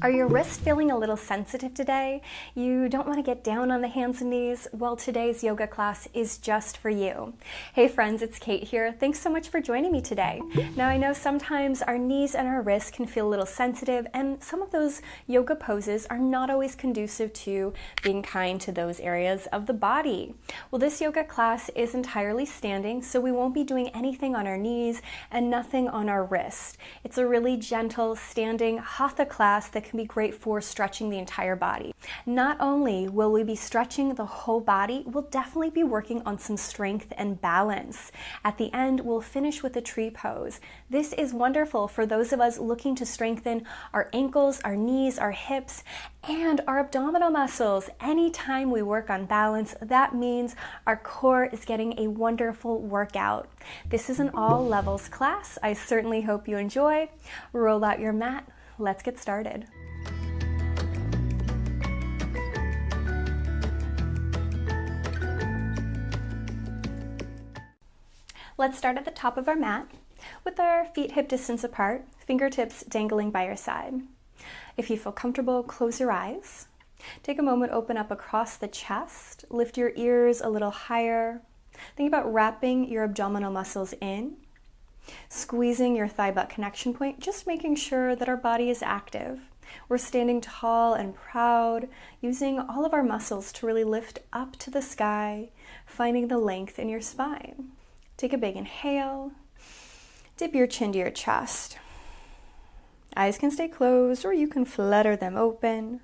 Are your wrists feeling a little sensitive today? You don't want to get down on the hands and knees? Well, today's yoga class is just for you. Hey friends, it's Kate here. Thanks so much for joining me today. Now I know sometimes our knees and our wrists can feel a little sensitive, and some of those yoga poses are not always conducive to being kind to those areas of the body. Well, this yoga class is entirely standing, so we won't be doing anything on our knees and nothing on our wrist. It's a really gentle standing hatha class that can be great for stretching the entire body. Not only will we be stretching the whole body, we'll definitely be working on some strength and balance. At the end, we'll finish with a tree pose. This is wonderful for those of us looking to strengthen our ankles, our knees, our hips, and our abdominal muscles. Anytime we work on balance, that means our core is getting a wonderful workout. This is an all levels class. I certainly hope you enjoy. Roll out your mat. Let's get started. Let's start at the top of our mat with our feet hip distance apart, fingertips dangling by your side. If you feel comfortable, close your eyes. Take a moment, open up across the chest, lift your ears a little higher. Think about wrapping your abdominal muscles in, squeezing your thigh-butt connection point, just making sure that our body is active. We're standing tall and proud, using all of our muscles to really lift up to the sky, finding the length in your spine. Take a big inhale, dip your chin to your chest. Eyes can stay closed or you can flutter them open.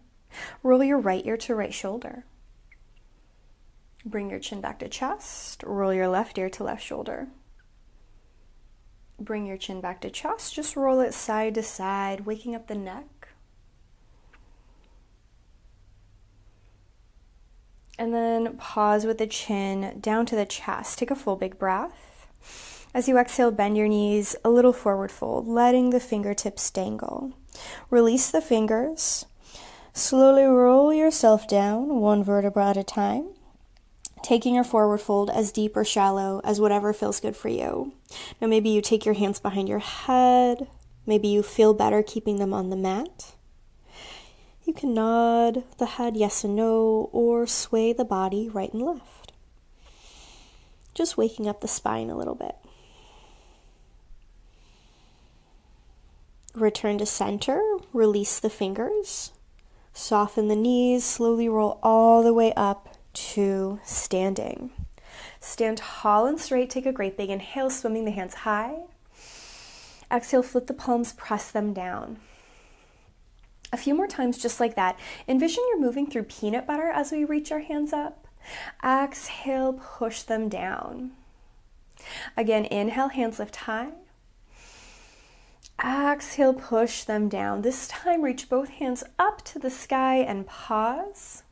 Roll your right ear to right shoulder. Bring your chin back to chest, roll your left ear to left shoulder. Bring your chin back to chest, just roll it side to side, waking up the neck. And then pause with the chin down to the chest. Take a full big breath. As you exhale, bend your knees a little forward fold, letting the fingertips dangle. Release the fingers. Slowly roll yourself down, one vertebra at a time, taking your forward fold as deep or shallow as whatever feels good for you. Now maybe you take your hands behind your head. Maybe you feel better keeping them on the mat. You can nod the head yes and no, or sway the body right and left. Just waking up the spine a little bit. Return to center, release the fingers, soften the knees, slowly roll all the way up to standing. Stand tall and straight, take a great big inhale, swimming the hands high. Exhale, flip the palms, press them down. A few more times just like that. Envision you're moving through peanut butter as we reach our hands up. Exhale, push them down. Again, inhale, hands lift high. Exhale, push them down. This time, reach both hands up to the sky and pause.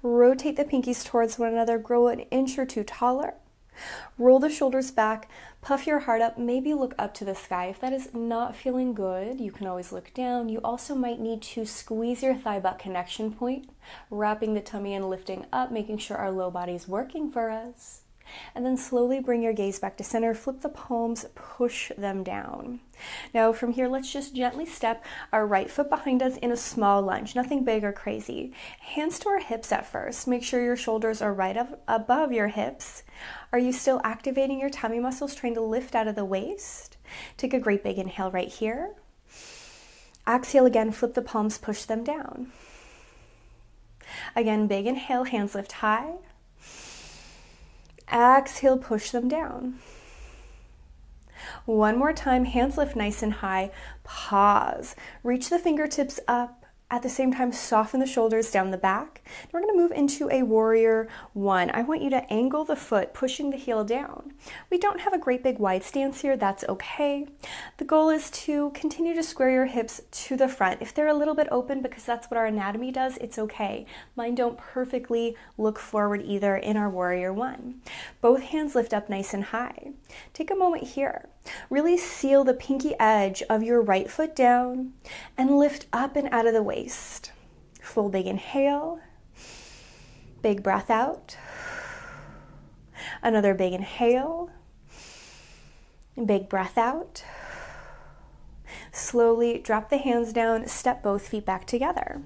Rotate the pinkies towards one another, grow an inch or two taller. Roll the shoulders back, puff your heart up, maybe look up to the sky. If that is not feeling good, you can always look down. You also might need to squeeze your thigh-butt connection point, wrapping the tummy and lifting up, making sure our low body is working for us. And then slowly bring your gaze back to center, flip the palms, push them down. Now from here, let's just gently step our right foot behind us in a small lunge, nothing big or crazy. Hands to our hips at first. Make sure your shoulders are right up above your hips. Are you still activating your tummy muscles, trying to lift out of the waist? Take a great big inhale right here. Exhale again, flip the palms, push them down. Again, big inhale, hands lift high. Exhale, push them down. One more time, hands lift nice and high. Pause. Reach the fingertips up. At the same time, soften the shoulders down the back. We're going to move into a warrior one. I want you to angle the foot, pushing the heel down. We don't have a great big wide stance here. That's okay. The goal is to continue to square your hips to the front. If they're a little bit open, because that's what our anatomy does, it's okay. Mine don't perfectly look forward either in our warrior one. Both hands lift up nice and high. Take a moment here. Really seal the pinky edge of your right foot down and lift up and out of the waist. Full big inhale, big breath out. Another big inhale, big breath out. Slowly drop the hands down, step both feet back together.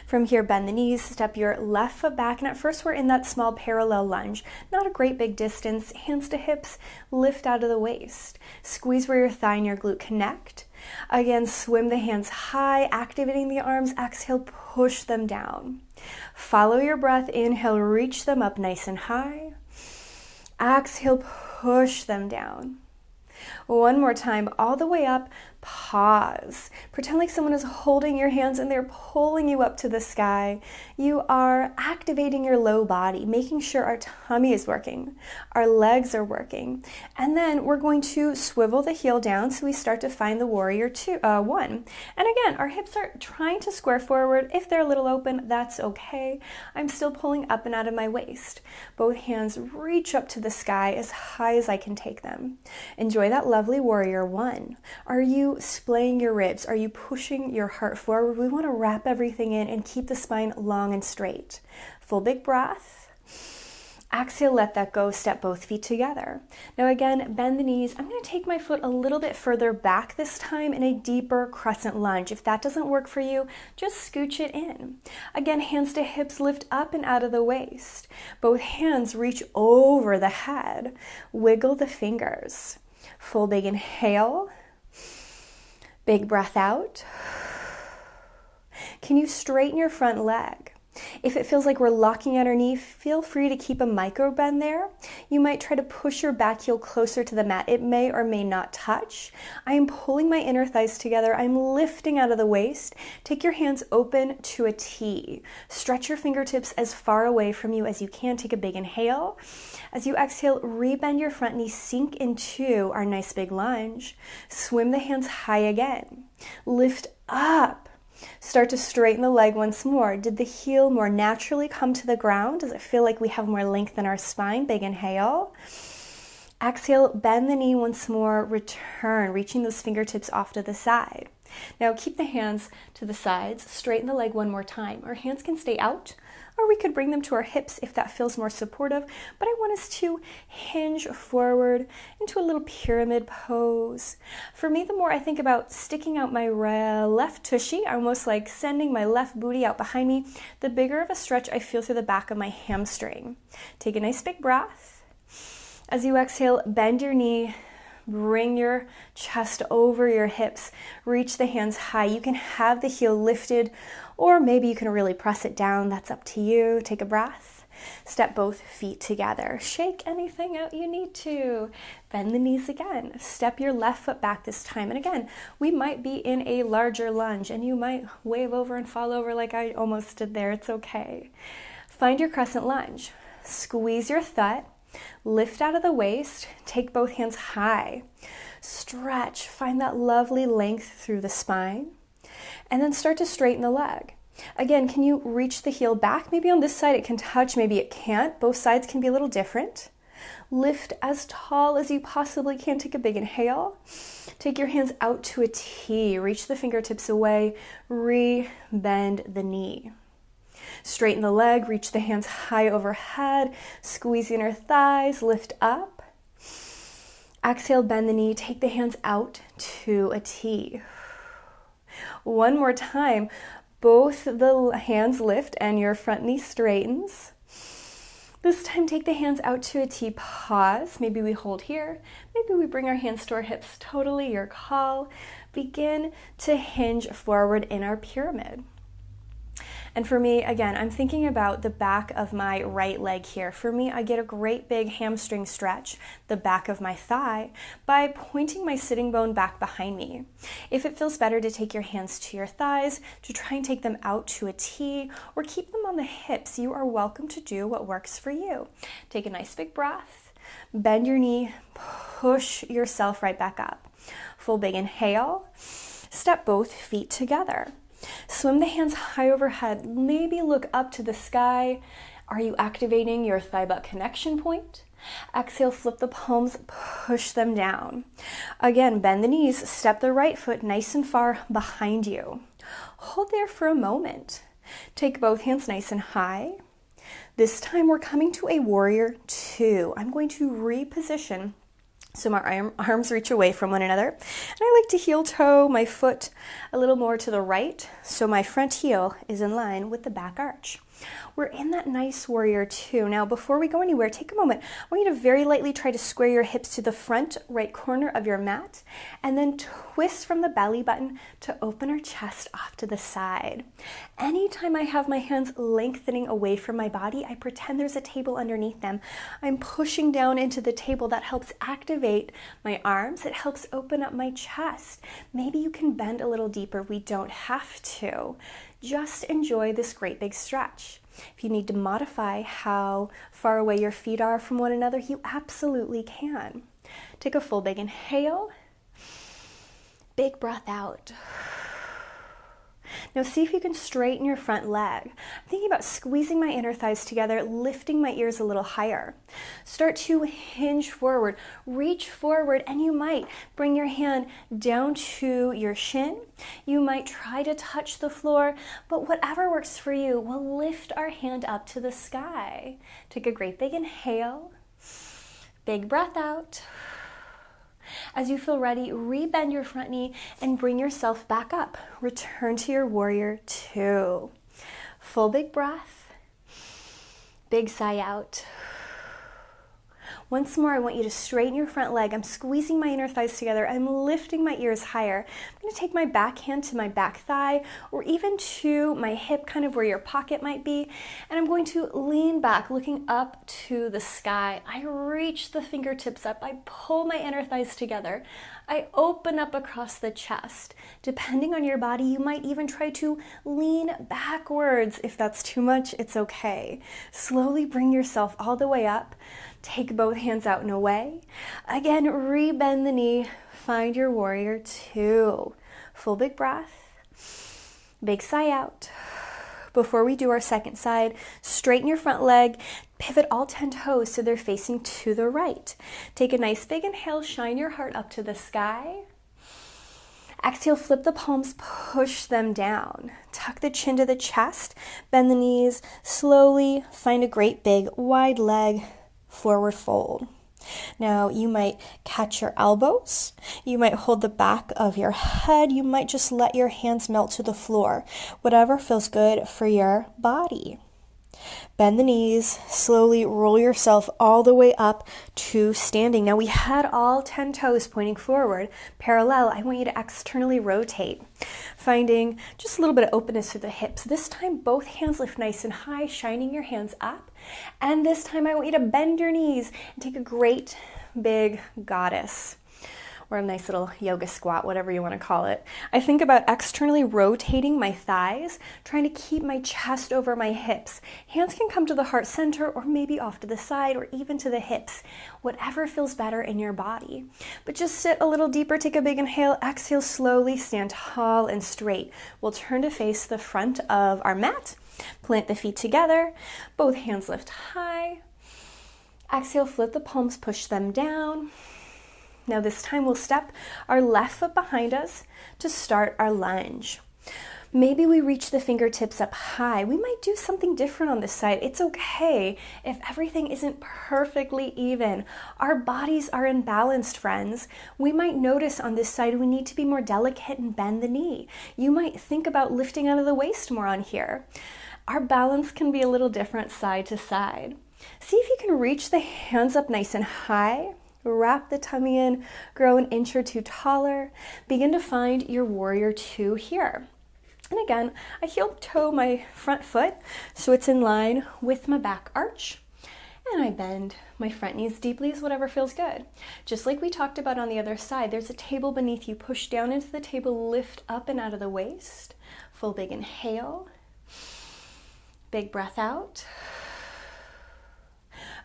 From here, bend the knees, step your left foot back, and at first we're in that small parallel lunge. Not a great big distance. Hands to hips, lift out of the waist. Squeeze where your thigh and your glute connect. Again, swim the hands high, activating the arms. Exhale, push them down. Follow your breath. Inhale, reach them up nice and high. Exhale, push them down. One more time, all the way up, pause. Pretend like someone is holding your hands and they're pulling you up to the sky. You are activating your low body, making sure our tummy is working, our legs are working. And then we're going to swivel the heel down so we start to find the warrior one. And again, our hips are trying to square forward. If they're a little open, that's okay. I'm still pulling up and out of my waist. Both hands reach up to the sky as high as I can take them. Enjoy that lovely warrior one. Are you splaying your ribs? Are you pushing your heart forward? We want to wrap everything in and keep the spine long and straight. Full big breath. Exhale, let that go. Step both feet together. Now again, bend the knees. I'm going to take my foot a little bit further back this time in a deeper crescent lunge. If that doesn't work for you, just scooch it in. Again, hands to hips, lift up and out of the waist. Both hands reach over the head. Wiggle the fingers. Full big inhale. Big breath out. Can you straighten your front leg? If it feels like we're locking at our knee, feel free to keep a micro bend there. You might try to push your back heel closer to the mat. It may or may not touch. I am pulling my inner thighs together. I'm lifting out of the waist. Take your hands open to a T. Stretch your fingertips as far away from you as you can. Take a big inhale. As you exhale, rebend your front knee, sink into our nice big lunge. Swim the hands high again. Lift up. Start to straighten the leg once more. Did the heel more naturally come to the ground? Does it feel like we have more length in our spine? Big inhale. Exhale, bend the knee once more. Return, reaching those fingertips off to the side. Now keep the hands to the sides. Straighten the leg one more time. Our hands can stay out, or we could bring them to our hips if that feels more supportive. But I want us to hinge forward into a little pyramid pose. For me, the more I think about sticking out my left tushy, almost like sending my left booty out behind me, the bigger of a stretch I feel through the back of my hamstring. Take a nice big breath. As you exhale, bend your knee. Bring your chest over your hips. Reach the hands high. You can have the heel lifted, or maybe you can really press it down. That's up to you. Take a breath. Step both feet together. Shake anything out you need to. Bend the knees again. Step your left foot back this time. And again, we might be in a larger lunge and you might wave over and fall over like I almost did there. It's okay. Find your crescent lunge. Squeeze your thigh. Lift out of the waist, take both hands high, stretch, find that lovely length through the spine, and then start to straighten the leg. Again, can you reach the heel back? Maybe on this side it can touch, maybe it can't. Both sides can be a little different. Lift as tall as you possibly can. Take a big inhale. Take your hands out to a T. Reach the fingertips away. Re-bend the knee. Straighten the leg, reach the hands high overhead, squeeze the inner thighs, lift up. Exhale, bend the knee, take the hands out to a T. One more time, both the hands lift and your front knee straightens. This time, take the hands out to a T, pause. Maybe we hold here. Maybe we bring our hands to our hips. Totally your call. Begin to hinge forward in our pyramid. And for me, again, I'm thinking about the back of my right leg here. For me, I get a great big hamstring stretch, the back of my thigh, by pointing my sitting bone back behind me. If it feels better to take your hands to your thighs, to try and take them out to a T, or keep them on the hips, you are welcome to do what works for you. Take a nice big breath, bend your knee, push yourself right back up. Full big inhale, step both feet together. Swim the hands high overhead. Maybe look up to the sky. Are you activating your thigh-butt connection point? Exhale, flip the palms, push them down. Again, bend the knees, step the right foot nice and far behind you. Hold there for a moment. Take both hands nice and high. This time we're coming to a warrior two. I'm going to reposition So my arms reach away from one another. And I like to heel toe my foot a little more to the right, so my front heel is in line with the back arch. We're in that nice warrior two. Now, before we go anywhere, take a moment. I want you to very lightly try to square your hips to the front right corner of your mat, and then twist from the belly button to open our chest off to the side. Anytime I have my hands lengthening away from my body, I pretend there's a table underneath them. I'm pushing down into the table. That helps activate my arms. It helps open up my chest. Maybe you can bend a little deeper. We don't have to. Just enjoy this great big stretch. If you need to modify how far away your feet are from one another, you absolutely can. Take a full big inhale, big breath out. Now see if you can straighten your front leg. I'm thinking about squeezing my inner thighs together, lifting my ears a little higher. Start to hinge forward, reach forward, and you might bring your hand down to your shin. You might try to touch the floor, but whatever works for you, we'll lift our hand up to the sky. Take a great big inhale, big breath out. As you feel ready, rebend your front knee and bring yourself back up. Return to your warrior two. Full big breath, big sigh out. Once more, I want you to straighten your front leg. I'm squeezing my inner thighs together. I'm lifting my ears higher. I'm going to take my back hand to my back thigh or even to my hip, kind of where your pocket might be. And I'm going to lean back, looking up to the sky. I reach the fingertips up. I pull my inner thighs together. I open up across the chest. Depending on your body, you might even try to lean backwards. If that's too much, it's okay. Slowly bring yourself all the way up. Take both hands out and away. Again, rebend the knee. Find your warrior two. Full big breath. Big sigh out. Before we do our second side, straighten your front leg. Pivot all 10 toes so they're facing to the right. Take a nice big inhale. Shine your heart up to the sky. Exhale, flip the palms, push them down. Tuck the chin to the chest. Bend the knees. Slowly find a great big wide leg. Forward fold. Now you might catch your elbows, you might hold the back of your head, you might just let your hands melt to the floor, whatever feels good for your body. Bend the knees, slowly roll yourself all the way up to standing. Now we had all 10 toes pointing forward, parallel. I want you to externally rotate, finding just a little bit of openness through the hips. This time both hands lift nice and high, shining your hands up. And this time I want you to bend your knees and take a great big goddess, or a nice little yoga squat, whatever you want to call it. I think about externally rotating my thighs, trying to keep my chest over my hips. Hands can come to the heart center or maybe off to the side or even to the hips, whatever feels better in your body. But just sit a little deeper, take a big inhale, exhale slowly, stand tall and straight. We'll turn to face the front of our mat, plant the feet together, both hands lift high. Exhale, flip the palms, push them down. Now this time we'll step our left foot behind us to start our lunge. Maybe we reach the fingertips up high. We might do something different on this side. It's okay if everything isn't perfectly even. Our bodies are imbalanced, friends. We might notice on this side we need to be more delicate and bend the knee. You might think about lifting out of the waist more on here. Our balance can be a little different side to side. See if you can reach the hands up nice and high. Wrap the tummy in, grow an inch or two taller. Begin to find your warrior two here. And again, I heel toe my front foot so it's in line with my back arch. And I bend my front knees deeply as whatever feels good. Just like we talked about on the other side, there's a table beneath you. Push down into the table, lift up and out of the waist. Full big inhale. Big breath out.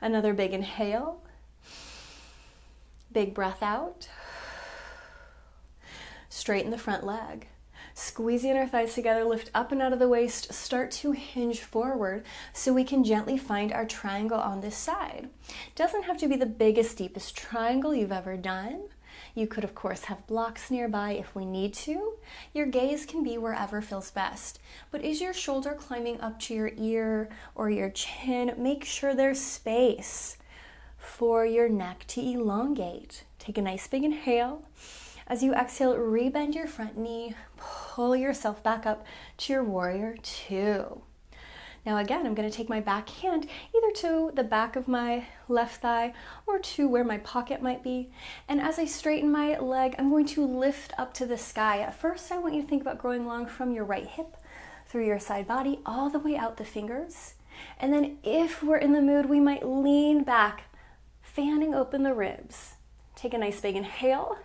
Another big inhale. Big breath out. Straighten the front leg. Squeeze the inner thighs together, lift up and out of the waist, start to hinge forward so we can gently find our triangle on this side. Doesn't have to be the biggest, deepest triangle you've ever done. You could, of course, have blocks nearby if we need to. Your gaze can be wherever feels best. But is your shoulder climbing up to your ear or your chin? Make sure there's space for your neck to elongate. Take a nice big inhale. As you exhale, rebend your front knee, pull yourself back up to your warrior two. Now again, I'm going to take my back hand either to the back of my left thigh or to where my pocket might be. And as I straighten my leg, I'm going to lift up to the sky. At first, I want you to think about growing long from your right hip through your side body, all the way out the fingers. And then if we're in the mood, we might lean back, fanning open the ribs. Take a nice big inhale.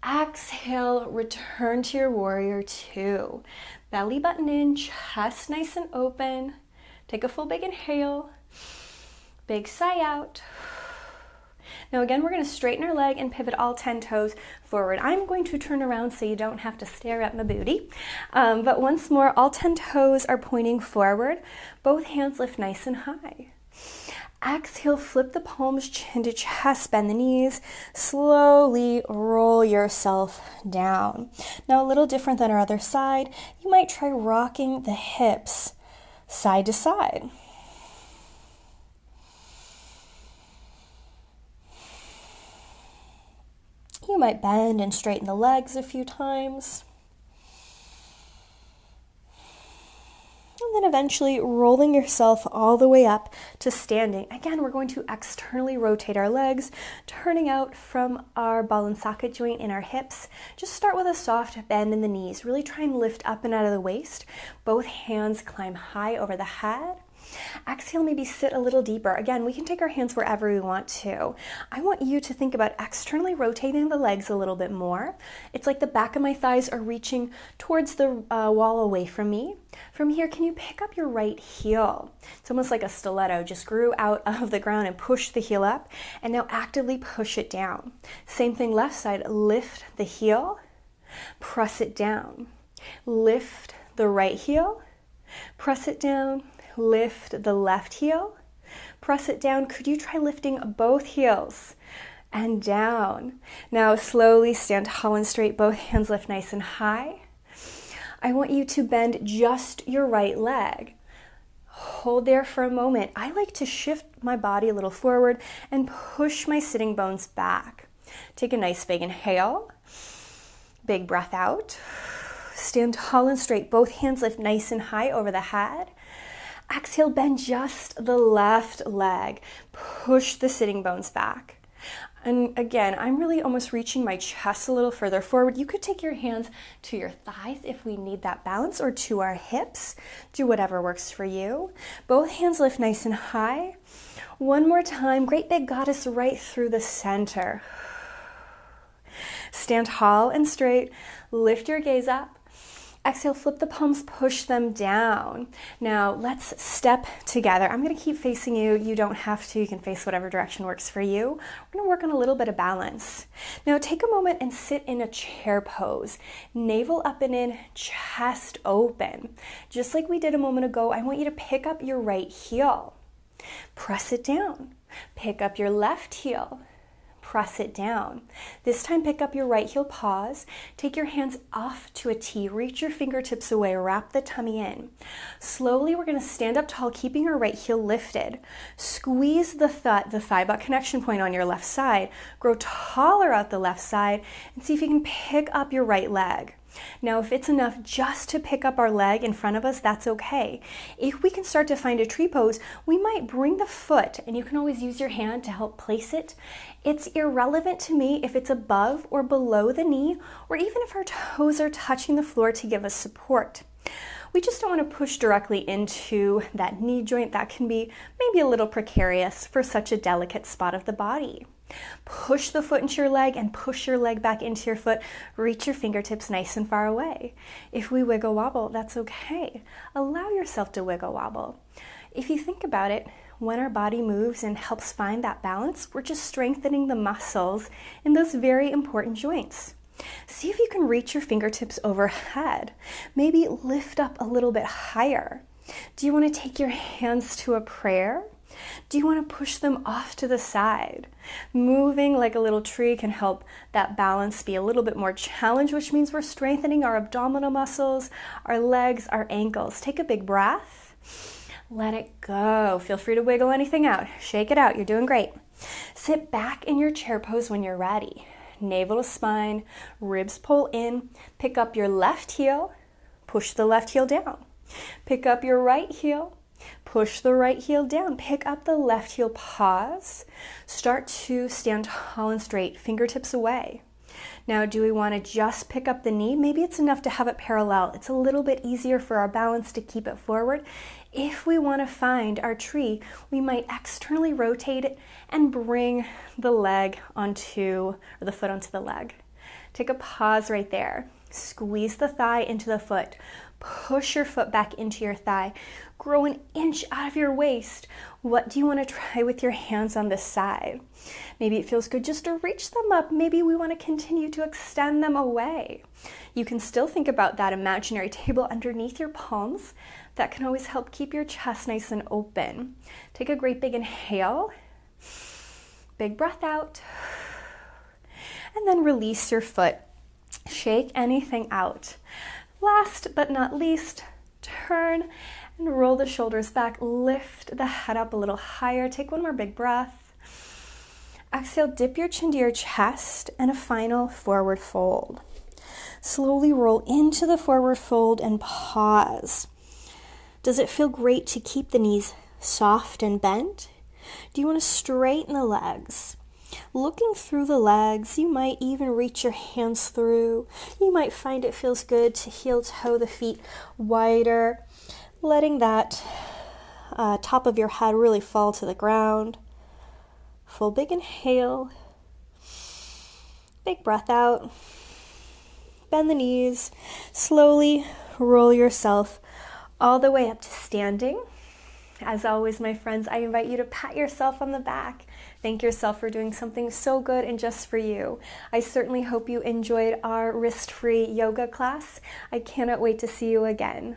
Exhale, return to your warrior two. Belly button in, chest nice and open. Take a full big inhale. Big sigh out. Now again, we're going to straighten our leg and pivot all 10 toes forward. I'm going to turn around so you don't have to stare at my booty. But once more, all 10 toes are pointing forward. Both hands lift nice and high. Exhale, flip the palms, chin to chest, bend the knees. Slowly roll yourself down. Now a little different than our other side, you might try rocking the hips side to side. You might bend and straighten the legs a few times. And then eventually rolling yourself all the way up to standing. Again, we're going to externally rotate our legs, turning out from our ball and socket joint in our hips. Just start with a soft bend in the knees. Really try and lift up and out of the waist. Both hands climb high over the head. Exhale, maybe sit a little deeper. Again, we can take our hands wherever we want to. I want you to think about externally rotating the legs a little bit more. It's like the back of my thighs are reaching towards the wall away from me. From here, can you pick up your right heel? It's almost like a stiletto. Just grew out of the ground and push the heel up, and now actively push it down. Same thing, left side. Lift the heel, press it down. Lift the right heel, press it down. Lift the left heel, press it down. Could you try lifting both heels and down? Now slowly stand tall and straight, both hands lift nice and high. I want you to bend just your right leg. Hold there for a moment. I like to shift my body a little forward and push my sitting bones back. Take a nice big inhale, big breath out. Stand tall and straight, both hands lift nice and high over the head. Exhale, bend just the left leg. Push the sitting bones back. And again, I'm really almost reaching my chest a little further forward. You could take your hands to your thighs if we need that balance, or to our hips. Do whatever works for you. Both hands lift nice and high. One more time. Great big goddess right through the center. Stand tall and straight. Lift your gaze up. Exhale, flip the palms, push them down. Now let's step together. I'm going to keep facing you. You don't have to. You can face whatever direction works for you. We're going to work on a little bit of balance. Now take a moment and sit in a chair pose. Navel up and in, chest open. Just like we did a moment ago, I want you to pick up your right heel. Press it down. Pick up your left heel. Press it down. This time, pick up your right heel, pause. Take your hands off to a T. Reach your fingertips away, wrap the tummy in. Slowly, we're going to stand up tall, keeping our right heel lifted. Squeeze the thigh butt connection point on your left side. Grow taller out the left side, and see if you can pick up your right leg. Now, if it's enough just to pick up our leg in front of us, that's okay. If we can start to find a tree pose, we might bring the foot, and you can always use your hand to help place it. It's irrelevant to me if it's above or below the knee, or even if our toes are touching the floor to give us support. We just don't want to push directly into that knee joint. That can be maybe a little precarious for such a delicate spot of the body. Push the foot into your leg and push your leg back into your foot. Reach your fingertips nice and far away. If we wiggle wobble, that's okay. Allow yourself to wiggle wobble. If you think about it, when our body moves and helps find that balance, we're just strengthening the muscles in those very important joints. See if you can reach your fingertips overhead. Maybe lift up a little bit higher. Do you want to take your hands to a prayer? Do you want to push them off to the side? Moving like a little tree can help that balance be a little bit more challenged, which means we're strengthening our abdominal muscles, our legs, our ankles. Take a big breath. Let it go. Feel free to wiggle anything out. Shake it out. You're doing great. Sit back in your chair pose when you're ready. Navel to spine, ribs pull in. Pick up your left heel, push the left heel down. Pick up your right heel, push the right heel down. Pick up the left heel, pause. Start to stand tall and straight, fingertips away. Now, do we want to just pick up the knee? Maybe it's enough to have it parallel. It's a little bit easier for our balance to keep it forward. If we want to find our tree, we might externally rotate it and bring the leg onto, or the foot onto the leg. Take a pause right there. Squeeze the thigh into the foot. Push your foot back into your thigh. Grow an inch out of your waist. What do you want to try with your hands on this side? Maybe it feels good just to reach them up. Maybe we want to continue to extend them away. You can still think about that imaginary table underneath your palms. That can always help keep your chest nice and open. Take a great big inhale. Big breath out. And then release your foot. Shake anything out. Last but not least, turn and roll the shoulders back. Lift the head up a little higher. Take one more big breath. Exhale, dip your chin to your chest and a final forward fold. Slowly roll into the forward fold and pause. Does it feel great to keep the knees soft and bent? Do you want to straighten the legs? Looking through the legs, you might even reach your hands through. You might find it feels good to heel toe the feet wider, letting that top of your head really fall to the ground. Full big inhale, big breath out. Bend the knees, slowly roll yourself all the way up to standing. As always, my friends, I invite you to pat yourself on the back. Thank yourself for doing something so good and just for you. I certainly hope you enjoyed our wrist-free yoga class. I cannot wait to see you again.